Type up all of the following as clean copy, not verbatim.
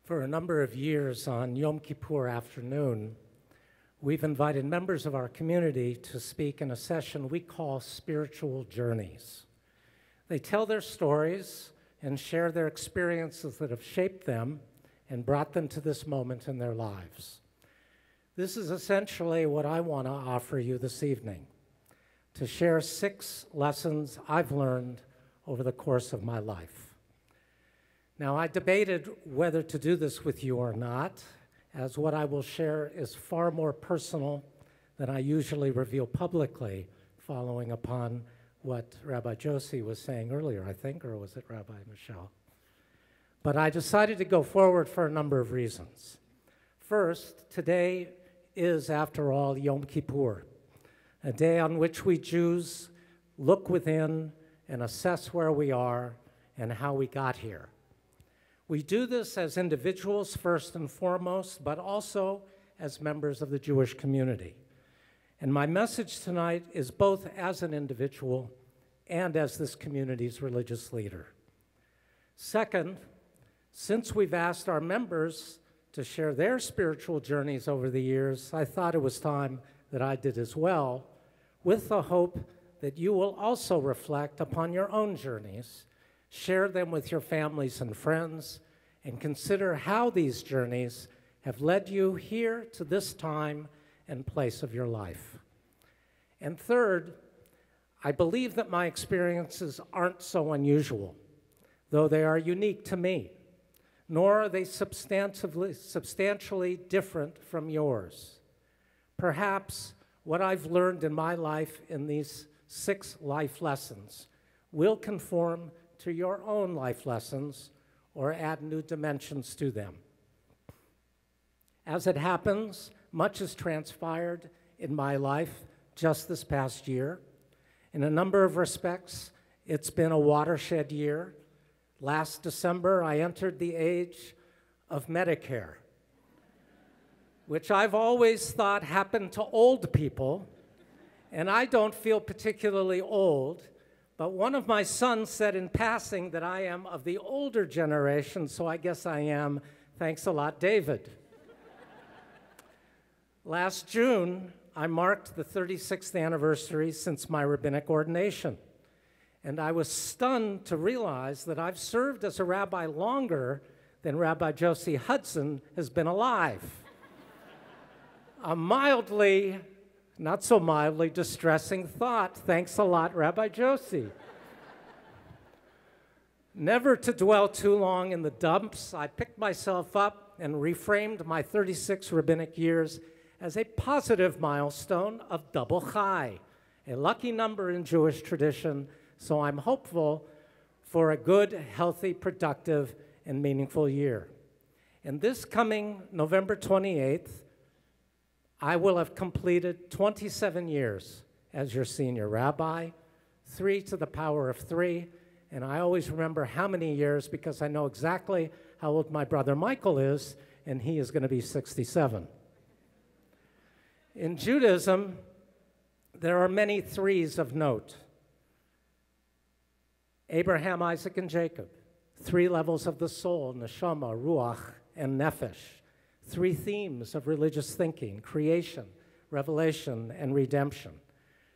For a number of years on Yom Kippur afternoon, we've invited members of our community to speak in a session we call Spiritual Journeys. They tell their stories and share their experiences that have shaped them and brought them to this moment in their lives. This is essentially what I want to offer you this evening, to share 6 lessons I've learned over the course of my life. Now, I debated whether to do this with you or not, as what I will share is far more personal than I usually reveal publicly, following upon what Rabbi Josie was saying earlier, I think, or was it Rabbi Michelle? But I decided to go forward for a number of reasons. First, today is, after all, Yom Kippur, a day on which we Jews look within and assess where we are and how we got here. We do this as individuals first and foremost, but also as members of the Jewish community. And my message tonight is both as an individual and as this community's religious leader. Second, since we've asked our members to share their spiritual journeys over the years, I thought it was time that I did as well, with the hope that you will also reflect upon your own journeys, share them with your families and friends, and consider how these journeys have led you here to this time and place of your life. And third, I believe that my experiences aren't so unusual, though they are unique to me, nor are they substantially different from yours. Perhaps what I've learned in my life in these 6 life lessons will conform to your own life lessons or add new dimensions to them. As it happens, much has transpired in my life just this past year. In a number of respects, it's been a watershed year. Last December, I entered the age of Medicare, which I've always thought happened to old people, and I don't feel particularly old, but one of my sons said in passing that I am of the older generation, so I guess I am. Thanks a lot, David. Last June, I marked the 36th anniversary since my rabbinic ordination, and I was stunned to realize that I've served as a rabbi longer than Rabbi Josie Hudson has been alive. A mildly, not so mildly, distressing thought. Thanks a lot, Rabbi Josie. Never to dwell too long in the dumps, I picked myself up and reframed my 36 rabbinic years as a positive milestone of double chai, a lucky number in Jewish tradition, so I'm hopeful for a good, healthy, productive, and meaningful year. And this coming November 28th, I will have completed 27 years as your senior rabbi, 3 to the power of 3, and I always remember how many years because I know exactly how old my brother Michael is, and he is going to be 67. In Judaism, there are many 3s of note. Abraham, Isaac, and Jacob, 3 levels of the soul, neshama, ruach, and nefesh. 3 themes of religious thinking: creation, revelation, and redemption.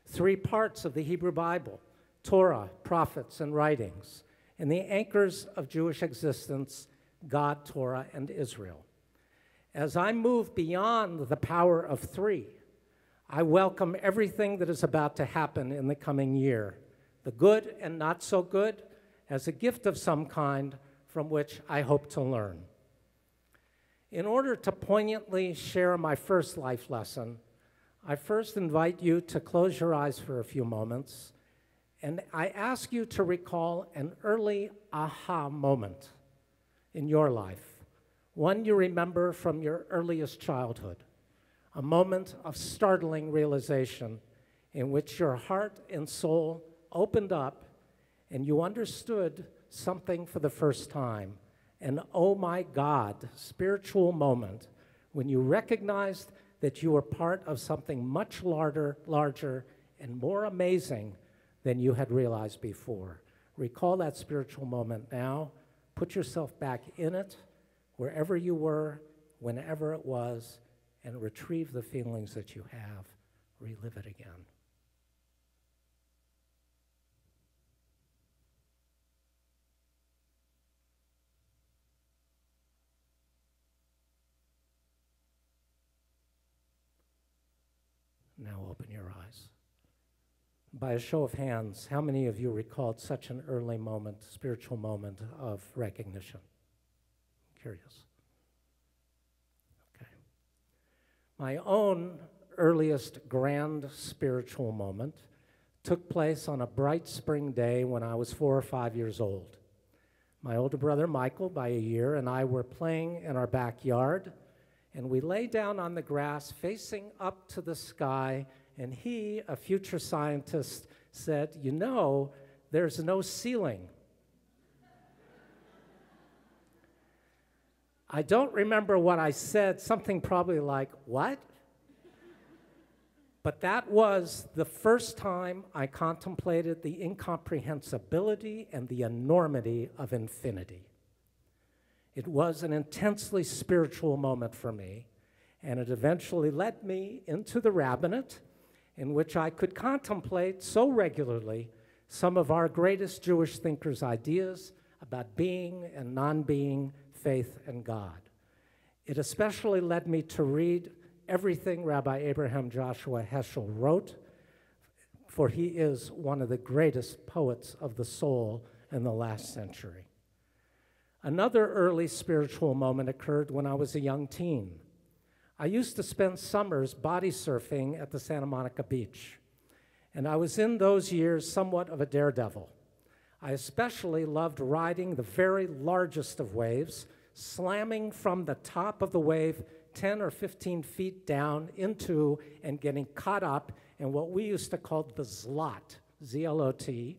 3 parts of the Hebrew Bible: Torah, prophets, and writings. And the anchors of Jewish existence: God, Torah, and Israel. As I move beyond the power of 3, I welcome everything that is about to happen in the coming year, the good and not so good, as a gift of some kind from which I hope to learn. In order to poignantly share my first life lesson, I first invite you to close your eyes for a few moments, and I ask you to recall an early aha moment in your life, one you remember from your earliest childhood, a moment of startling realization in which your heart and soul opened up and you understood something for the first time. An oh my God spiritual moment when you recognized that you were part of something much larger and more amazing than you had realized before. Recall that spiritual moment now. Put yourself back in it. wherever you were, whenever it was, and retrieve the feelings that you have. Relive it again. Now open your eyes. By a show of hands, how many of you recalled such an early moment, spiritual moment of recognition? Curious. Okay. My own earliest grand spiritual moment took place on a bright spring day when I was 4 or 5 years old. My older brother, Michael, by a year, and I were playing in our backyard, and we lay down on the grass facing up to the sky, and he, a future scientist, said, "You know, there's no ceiling." I don't remember what I said, something probably like, "What?" But that was the first time I contemplated the incomprehensibility and the enormity of infinity. It was an intensely spiritual moment for me, and it eventually led me into the rabbinate, in which I could contemplate so regularly some of our greatest Jewish thinkers' ideas about being and non-being, faith and God. It especially led me to read everything Rabbi Abraham Joshua Heschel wrote, for he is one of the greatest poets of the soul in the last century. Another early spiritual moment occurred when I was a young teen. I used to spend summers body surfing at the Santa Monica beach, and I was in those years somewhat of a daredevil. I especially loved riding the very largest of waves, slamming from the top of the wave 10 or 15 feet down into and getting caught up in what we used to call the zlot, Z-L-O-T,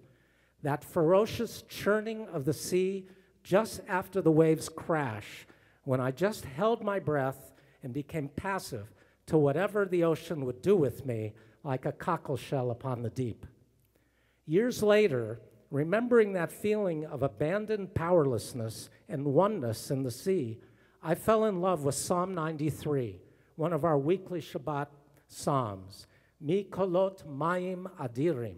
that ferocious churning of the sea just after the waves crash, when I just held my breath and became passive to whatever the ocean would do with me, like a cockle shell upon the deep. Years later, remembering that feeling of abandoned powerlessness and oneness in the sea, I fell in love with Psalm 93, one of our weekly Shabbat psalms. Mi kolot mayim adirim,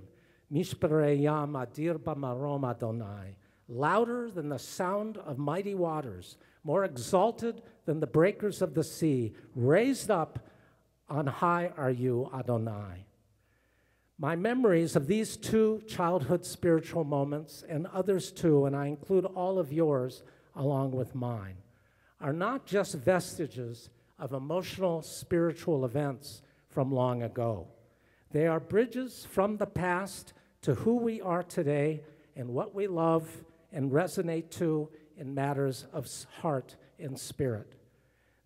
mishpereyam adir b'marom Adonai. Louder than the sound of mighty waters, more exalted than the breakers of the sea. Raised up on high are you, Adonai. My memories of these two childhood spiritual moments, and others too, and I include all of yours along with mine, are not just vestiges of emotional spiritual events from long ago. They are bridges from the past to who we are today and what we love and resonate to in matters of heart and spirit.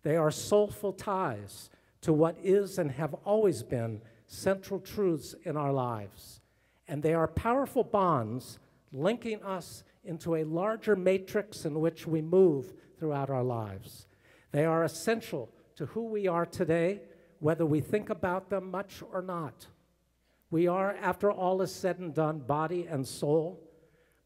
They are soulful ties to what is and have always been central truths in our lives. And they are powerful bonds linking us into a larger matrix in which we move throughout our lives. They are essential to who we are today, whether we think about them much or not. We are, after all is said and done, body and soul.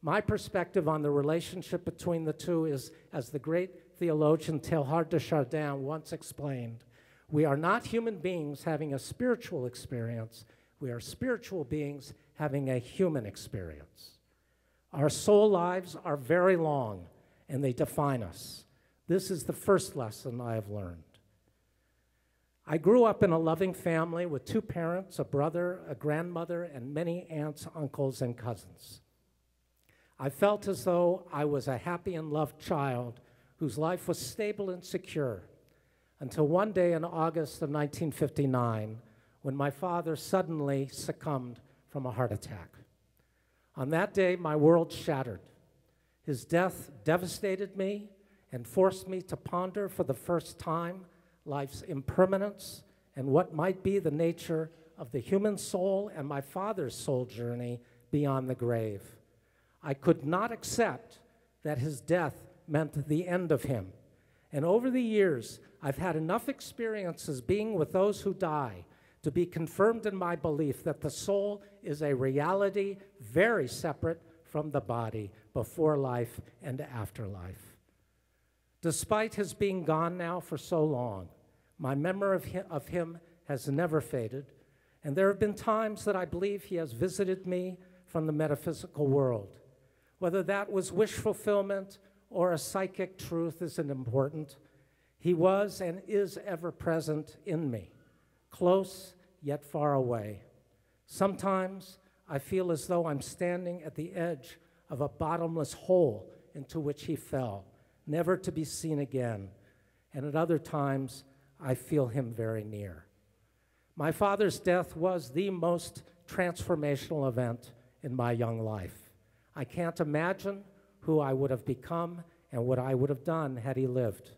My perspective on the relationship between the two is, as the great theologian Teilhard de Chardin once explained, we are not human beings having a spiritual experience. We are spiritual beings having a human experience. Our soul lives are very long, and they define us. This is the first lesson I have learned. I grew up in a loving family with 2 parents, a brother, a grandmother, and many aunts, uncles, and cousins. I felt as though I was a happy and loved child whose life was stable and secure, until one day in August of 1959, when my father suddenly succumbed from a heart attack. On that day, my world shattered. His death devastated me and forced me to ponder for the first time life's impermanence and what might be the nature of the human soul and my father's soul journey beyond the grave. I could not accept that his death meant the end of him. And over the years, I've had enough experiences being with those who die to be confirmed in my belief that the soul is a reality very separate from the body, before life and after life. Despite his being gone now for so long, my memory of him has never faded, and there have been times that I believe he has visited me from the metaphysical world. Whether that was wish fulfillment or a psychic truth isn't important. He was and is ever present in me, close yet far away. Sometimes I feel as though I'm standing at the edge of a bottomless hole into which he fell, never to be seen again. And at other times, I feel him very near. My father's death was the most transformational event in my young life. I can't imagine who I would have become and what I would have done had he lived.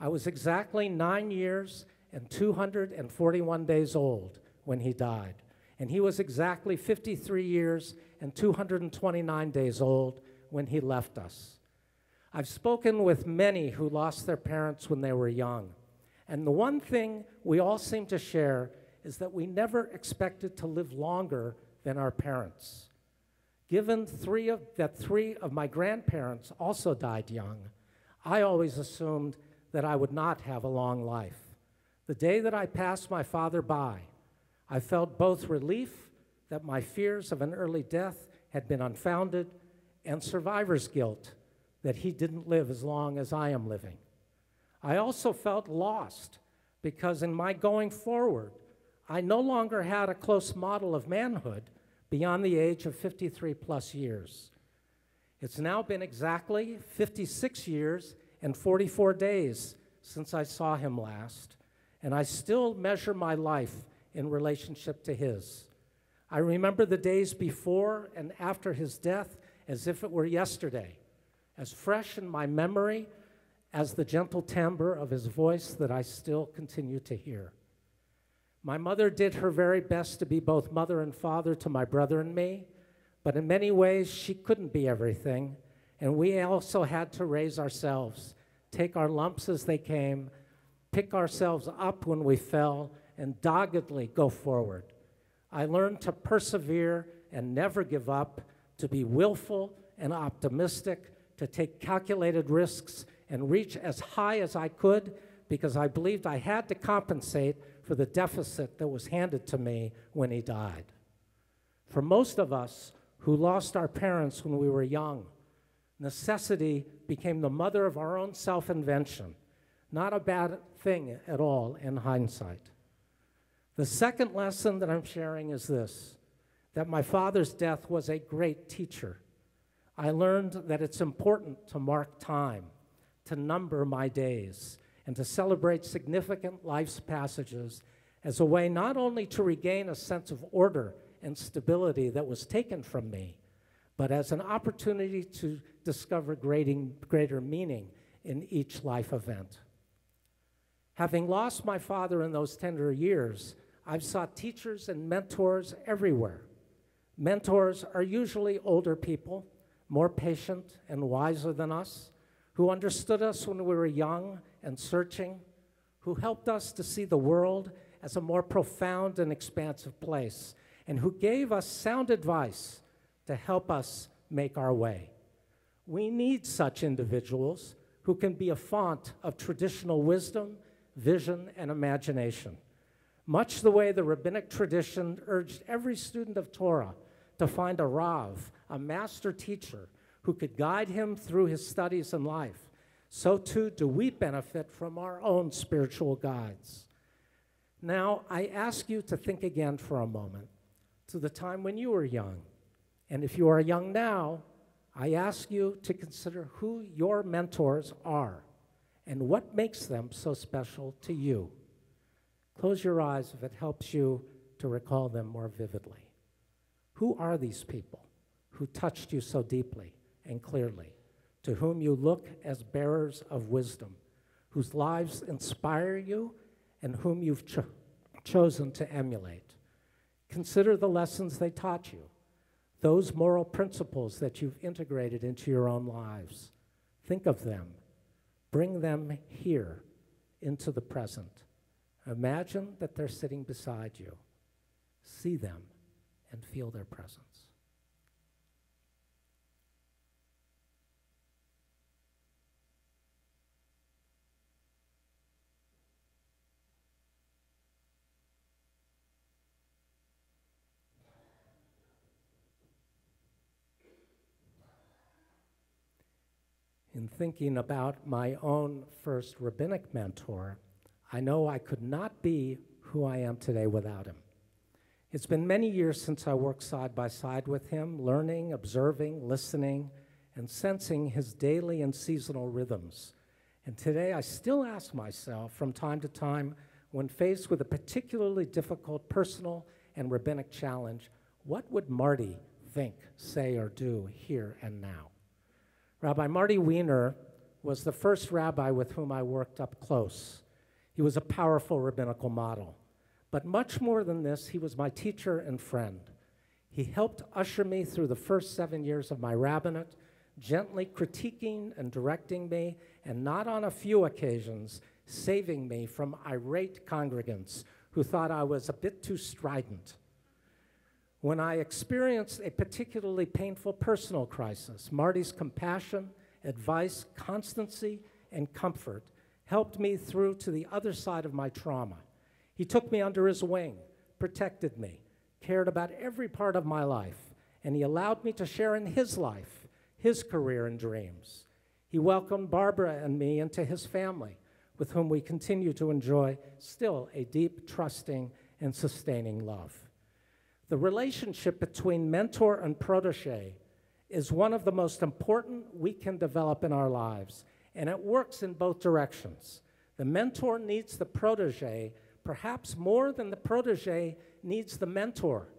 I was exactly 9 years and 241 days old when he died, and he was exactly 53 years and 229 days old when he left us. I've spoken with many who lost their parents when they were young, and the one thing we all seem to share is that we never expected to live longer than our parents. Given that three of my grandparents also died young, I always assumed that I would not have a long life. The day that I passed my father by, I felt both relief that my fears of an early death had been unfounded and survivor's guilt that he didn't live as long as I am living. I also felt lost because in my going forward, I no longer had a close model of manhood beyond the age of 53 plus years. It's now been exactly 56 years and 44 days since I saw him last, and I still measure my life in relationship to his. I remember the days before and after his death as if it were yesterday, as fresh in my memory as the gentle timbre of his voice that I still continue to hear. My mother did her very best to be both mother and father to my brother and me, but in many ways she couldn't be everything, and we also had to raise ourselves, take our lumps as they came, pick ourselves up when we fell, and doggedly go forward. I learned to persevere and never give up, to be willful and optimistic, to take calculated risks and reach as high as I could because I believed I had to compensate for the deficit that was handed to me when he died. For most of us who lost our parents when we were young, necessity became the mother of our own self-invention, not a bad thing at all in hindsight. The second lesson that I'm sharing is this, that my father's death was a great teacher. I learned that it's important to mark time, to number my days, and to celebrate significant life's passages as a way not only to regain a sense of order and stability that was taken from me, but as an opportunity to discover greater meaning in each life event. Having lost my father in those tender years, I've sought teachers and mentors everywhere. Mentors are usually older people, more patient and wiser than us, who understood us when we were young and searching, who helped us to see the world as a more profound and expansive place, and who gave us sound advice to help us make our way. We need such individuals who can be a font of traditional wisdom, vision, and imagination, much the way the rabbinic tradition urged every student of Torah to find a Rav, a master teacher, who could guide him through his studies and life. So too do we benefit from our own spiritual guides. Now, I ask you to think again for a moment to the time when you were young. And if you are young now, I ask you to consider who your mentors are and what makes them so special to you. Close your eyes if it helps you to recall them more vividly. Who are these people who touched you so deeply and clearly, to whom you look as bearers of wisdom, whose lives inspire you and whom you've chosen to emulate? Consider the lessons they taught you, those moral principles that you've integrated into your own lives. Think of them. Bring them here into the present. Imagine that they're sitting beside you. See them and feel their presence. In thinking about my own first rabbinic mentor, I know I could not be who I am today without him. It's been many years since I worked side by side with him, learning, observing, listening, and sensing his daily and seasonal rhythms. And today I still ask myself from time to time, when faced with a particularly difficult personal and rabbinic challenge, what would Marty think, say, or do here and now? Rabbi Marty Wiener was the first rabbi with whom I worked up close. He was a powerful rabbinical model. But much more than this, he was my teacher and friend. He helped usher me through the first 7 years of my rabbinate, gently critiquing and directing me, and not on a few occasions, saving me from irate congregants who thought I was a bit too strident. When I experienced a particularly painful personal crisis, Marty's compassion, advice, constancy, and comfort helped me through to the other side of my trauma. He took me under his wing, protected me, cared about every part of my life, and he allowed me to share in his life, his career and dreams. He welcomed Barbara and me into his family, with whom we continue to enjoy still a deep, trusting, and sustaining love. The relationship between mentor and protege is one of the most important we can develop in our lives, and it works in both directions. The mentor needs the protege perhaps more than the protege needs the mentor.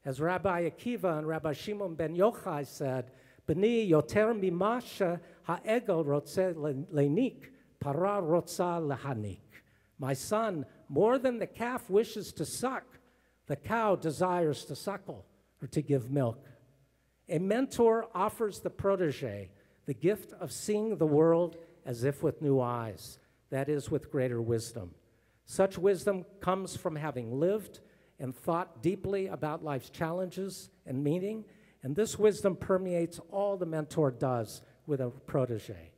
As Rabbi Akiva and Rabbi Shimon ben Yochai said, B'ni yoter mimasha ha'egel rotze lenik, para rotza lehanik. My son, more than the calf wishes to suck, the cow desires to suckle or to give milk. A mentor offers the protege the gift of seeing the world as if with new eyes, that is, with greater wisdom. Such wisdom comes from having lived and thought deeply about life's challenges and meaning, and this wisdom permeates all the mentor does with a protege.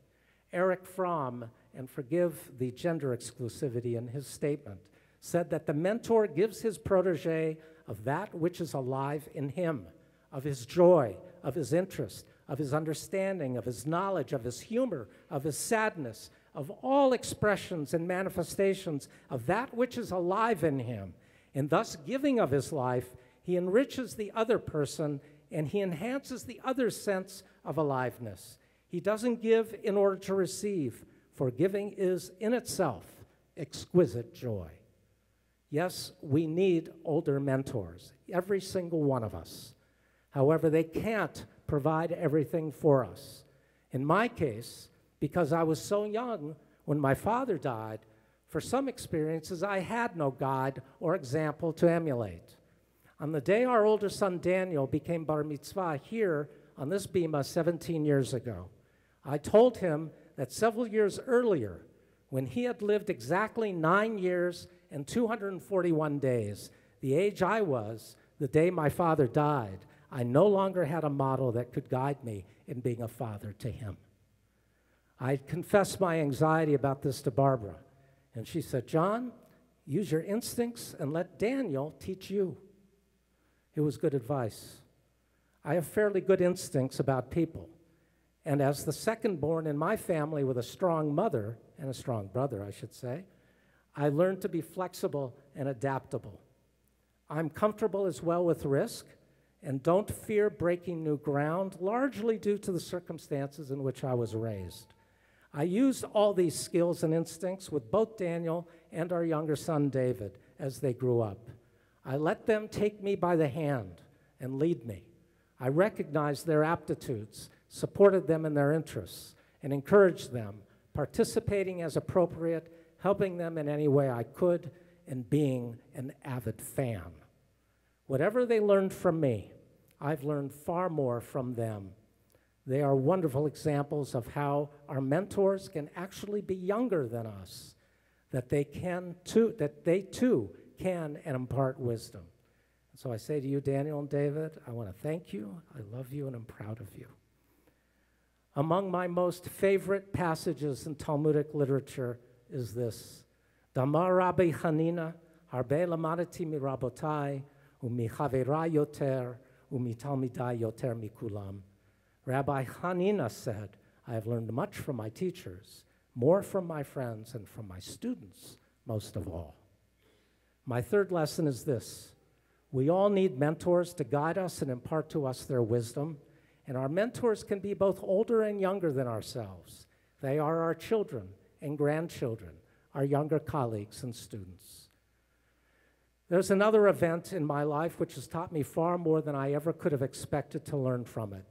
Eric Fromm, and forgive the gender exclusivity in his statement, said that the mentor gives his protege of that which is alive in him, of his joy, of his interest, of his understanding, of his knowledge, of his humor, of his sadness, of all expressions and manifestations of that which is alive in him. And thus, giving of his life, he enriches the other person and he enhances the other's sense of aliveness. He doesn't give in order to receive, for giving is in itself exquisite joy. Yes, we need older mentors, every single one of us. However, they can't provide everything for us. In my case, because I was so young when my father died, for some experiences I had no guide or example to emulate. On the day our older son Daniel became bar mitzvah here on this bima 17 years ago, I told him that several years earlier, when he had lived exactly 9 years and 241 days, the age I was, the day my father died, I no longer had a model that could guide me in being a father to him. I confessed my anxiety about this to Barbara, and she said, John, use your instincts and let Daniel teach you. It was good advice. I have fairly good instincts about people, and as the second born in my family with a strong mother, and a strong brother, I should say, I learned to be flexible and adaptable. I'm comfortable as well with risk and don't fear breaking new ground, largely due to the circumstances in which I was raised. I used all these skills and instincts with both Daniel and our younger son, David, as they grew up. I let them take me by the hand and lead me. I recognized their aptitudes, supported them in their interests, and encouraged them, participating as appropriate, helping them in any way I could, and being an avid fan. Whatever they learned from me, I've learned far more from them. They are wonderful examples of how our mentors can actually be younger than us, that they too can and impart wisdom. So I say to you, Daniel and David, I want to thank you, I love you, and I'm proud of you. Among my most favorite passages in Talmudic literature is this: Damar Rabbi Hanina, harbe lamadati mirabotai, umichavera yoter, umitalmidai yoter mikulam. Rabbi Hanina said, I have learned much from my teachers, more from my friends and from my students, most of all. My third lesson is this: we all need mentors to guide us and impart to us their wisdom, and our mentors can be both older and younger than ourselves. They are our children and grandchildren, our younger colleagues and students. There's another event in my life which has taught me far more than I ever could have expected to learn from it.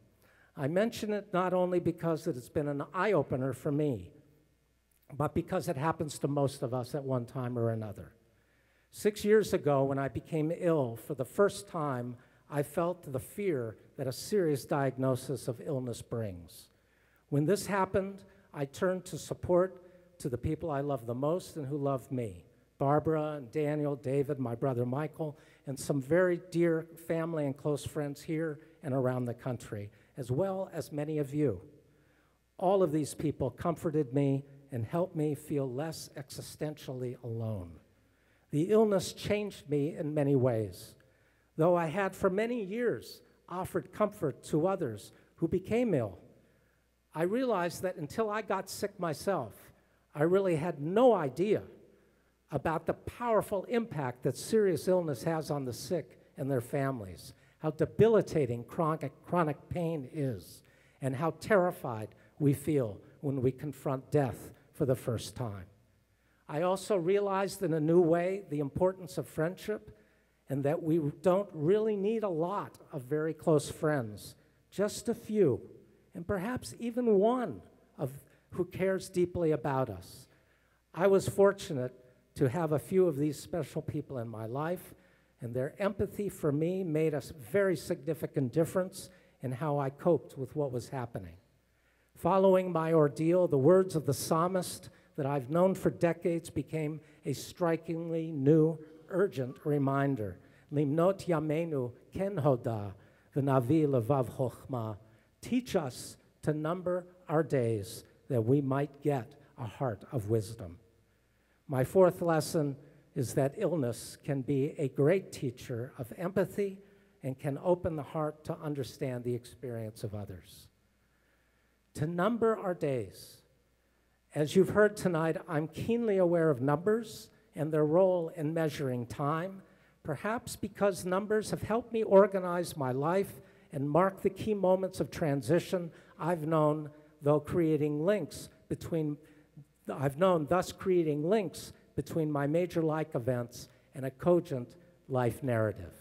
I mention it not only because it has been an eye-opener for me, but because it happens to most of us at one time or another. 6 years ago, when I became ill for the first time, I felt the fear that a serious diagnosis of illness brings. When this happened, I turned to support to the people I love the most and who love me: Barbara and Daniel, David, my brother Michael, and some very dear family and close friends here and around the country, as well as many of you. All of these people comforted me and helped me feel less existentially alone. The illness changed me in many ways. Though I had for many years offered comfort to others who became ill, I realized that until I got sick myself, I really had no idea about the powerful impact that serious illness has on the sick and their families, how debilitating chronic pain is, and how terrified we feel when we confront death for the first time. I also realized in a new way the importance of friendship, and that we don't really need a lot of very close friends, just a few, and perhaps even one who cares deeply about us. I was fortunate to have a few of these special people in my life, and their empathy for me made a very significant difference in how I coped with what was happening. Following my ordeal, the words of the psalmist that I've known for decades became a strikingly new, urgent reminder. Limnot yamenu ken hoda v'navi levav chochma. Teach us to number our days that we might get a heart of wisdom. My fourth lesson is that illness can be a great teacher of empathy and can open the heart to understand the experience of others. To number our days. As you've heard tonight, I'm keenly aware of numbers and their role in measuring time, perhaps because numbers have helped me organize my life and mark the key moments of transition I've known, thus creating links between my major life events and a cogent life narrative.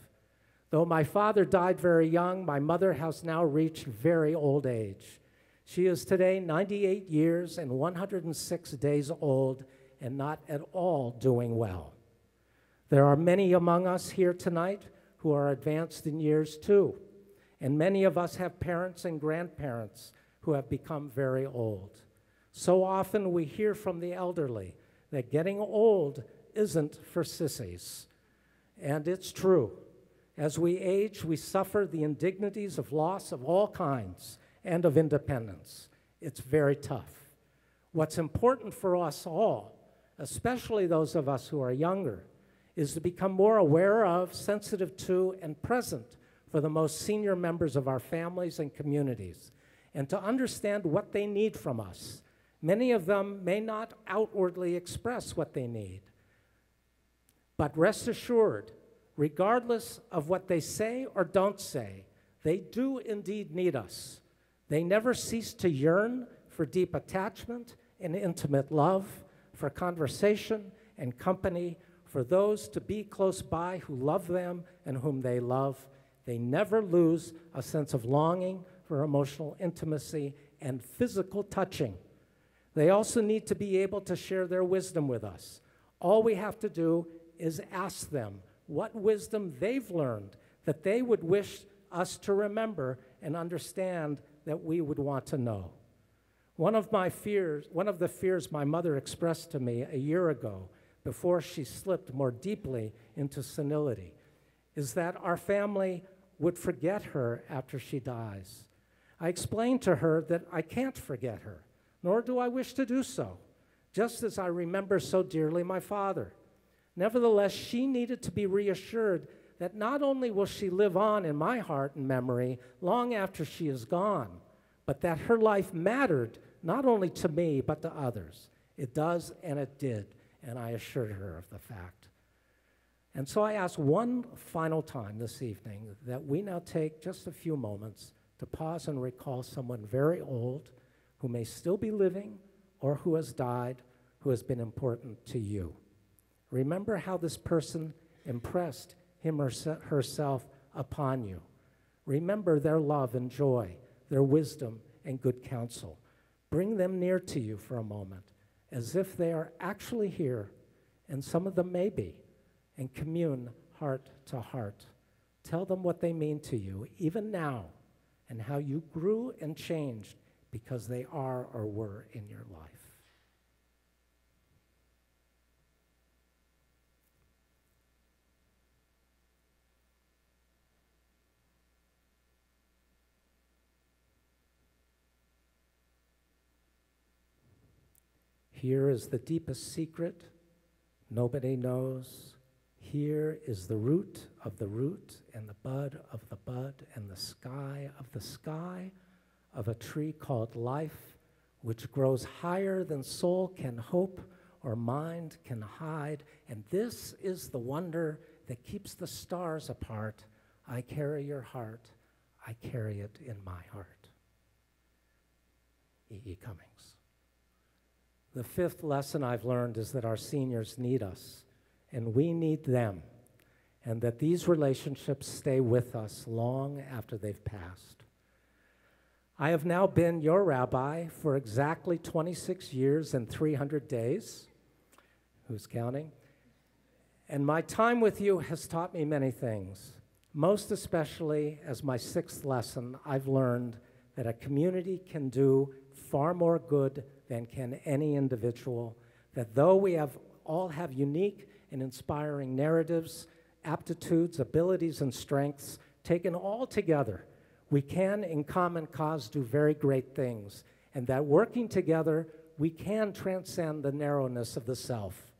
Though my father died very young, my mother has now reached very old age. She is today 98 years and 106 days old and not at all doing well. There are many among us here tonight who are advanced in years too, and many of us have parents and grandparents who have become very old. So often we hear from the elderly that getting old isn't for sissies, and it's true. As we age, we suffer the indignities of loss of all kinds and of independence. It's very tough. What's important for us all, especially those of us who are younger, is to become more aware of, sensitive to, and present for the most senior members of our families and communities, and to understand what they need from us. Many of them may not outwardly express what they need, but rest assured, regardless of what they say or don't say, they do indeed need us. They never cease to yearn for deep attachment and intimate love, for conversation and company, for those to be close by who love them and whom they love. They never lose a sense of longing for emotional intimacy and physical touching. They also need to be able to share their wisdom with us. All we have to do is ask them what wisdom they've learned that they would wish us to remember and understand that we would want to know. One of the fears my mother expressed to me a year ago before she slipped more deeply into senility is that our family would forget her after she dies. I explained to her that I can't forget her, nor do I wish to do so, just as I remember so dearly my father. Nevertheless, she needed to be reassured that not only will she live on in my heart and memory long after she is gone, but that her life mattered not only to me, but to others. It does, and it did, and I assured her of the fact. And so I ask one final time this evening that we now take just a few moments to pause and recall someone very old who may still be living or who has died, who has been important to you. Remember how this person impressed him or herself upon you. Remember their love and joy, their wisdom and good counsel. Bring them near to you for a moment, as if they are actually here, and some of them may be, and commune heart to heart. Tell them what they mean to you, even now, and how you grew and changed because they are or were in your life. Here is the deepest secret nobody knows. Here is the root of the root and the bud of the bud and the sky of a tree called life, which grows higher than soul can hope or mind can hide. And this is the wonder that keeps the stars apart. I carry your heart. I carry it in my heart. E.E. Cummings. The fifth lesson I've learned is that our seniors need us, and we need them, and that these relationships stay with us long after they've passed. I have now been your rabbi for exactly 26 years and 300 days. Who's counting? And my time with you has taught me many things. Most especially, as my sixth lesson, I've learned that a community can do far more good than can any individual, that though we all have unique and inspiring narratives, aptitudes, abilities, and strengths, taken all together, we can, in common cause, do very great things, and that working together, we can transcend the narrowness of the self.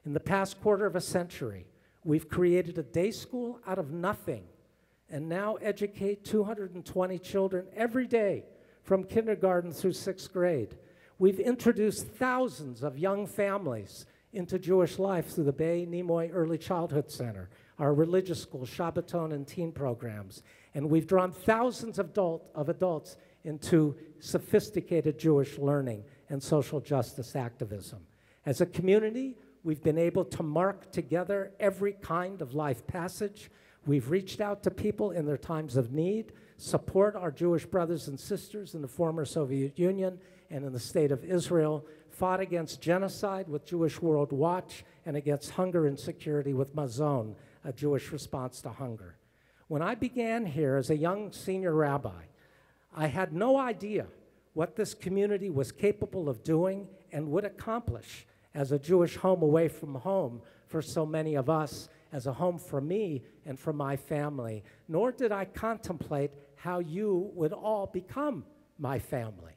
In the past quarter of a century, we've created a day school out of nothing, and now educate 220 children every day from kindergarten through 6th grade. We've introduced thousands of young families into Jewish life through the Bay Nimoy Early Childhood Center, our religious school, Shabbaton, and teen programs. And we've drawn thousands of adults into sophisticated Jewish learning and social justice activism. As a community, we've been able to mark together every kind of life passage. We've reached out to people in their times of need, support our Jewish brothers and sisters in the former Soviet Union and in the state of Israel, fought against genocide with Jewish World Watch, and against hunger and security with Mazon, a Jewish response to hunger. When I began here as a young senior rabbi, I had no idea what this community was capable of doing and would accomplish as a Jewish home away from home for so many of us, as a home for me and for my family. Nor did I contemplate how you would all become my family.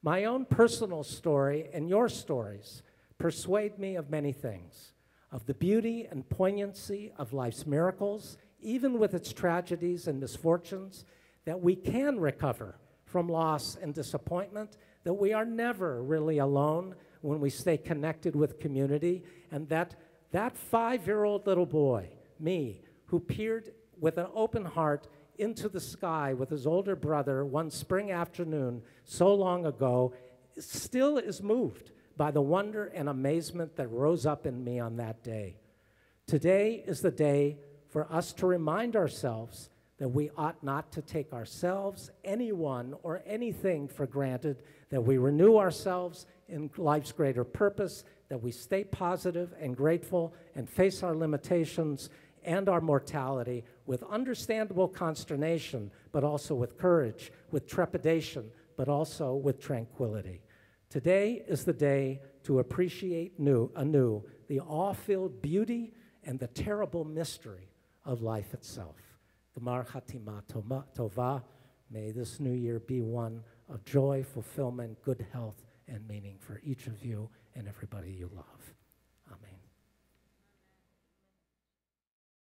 My own personal story and your stories persuade me of many things, of the beauty and poignancy of life's miracles, even with its tragedies and misfortunes, that we can recover from loss and disappointment, that we are never really alone when we stay connected with community, and that 5-year-old little boy, me, who peered with an open heart into the sky with his older brother one spring afternoon so long ago, still is moved by the wonder and amazement that rose up in me on that day. Today is the day for us to remind ourselves that we ought not to take ourselves, anyone, or anything for granted, that we renew ourselves in life's greater purpose, that we stay positive and grateful and face our limitations and our mortality with understandable consternation, but also with courage, with trepidation, but also with tranquility. Today is the day to appreciate anew the awe-filled beauty and the terrible mystery of life itself. Gemar Chatima Tova. May this new year be one of joy, fulfillment, good health, and meaning for each of you and everybody you love.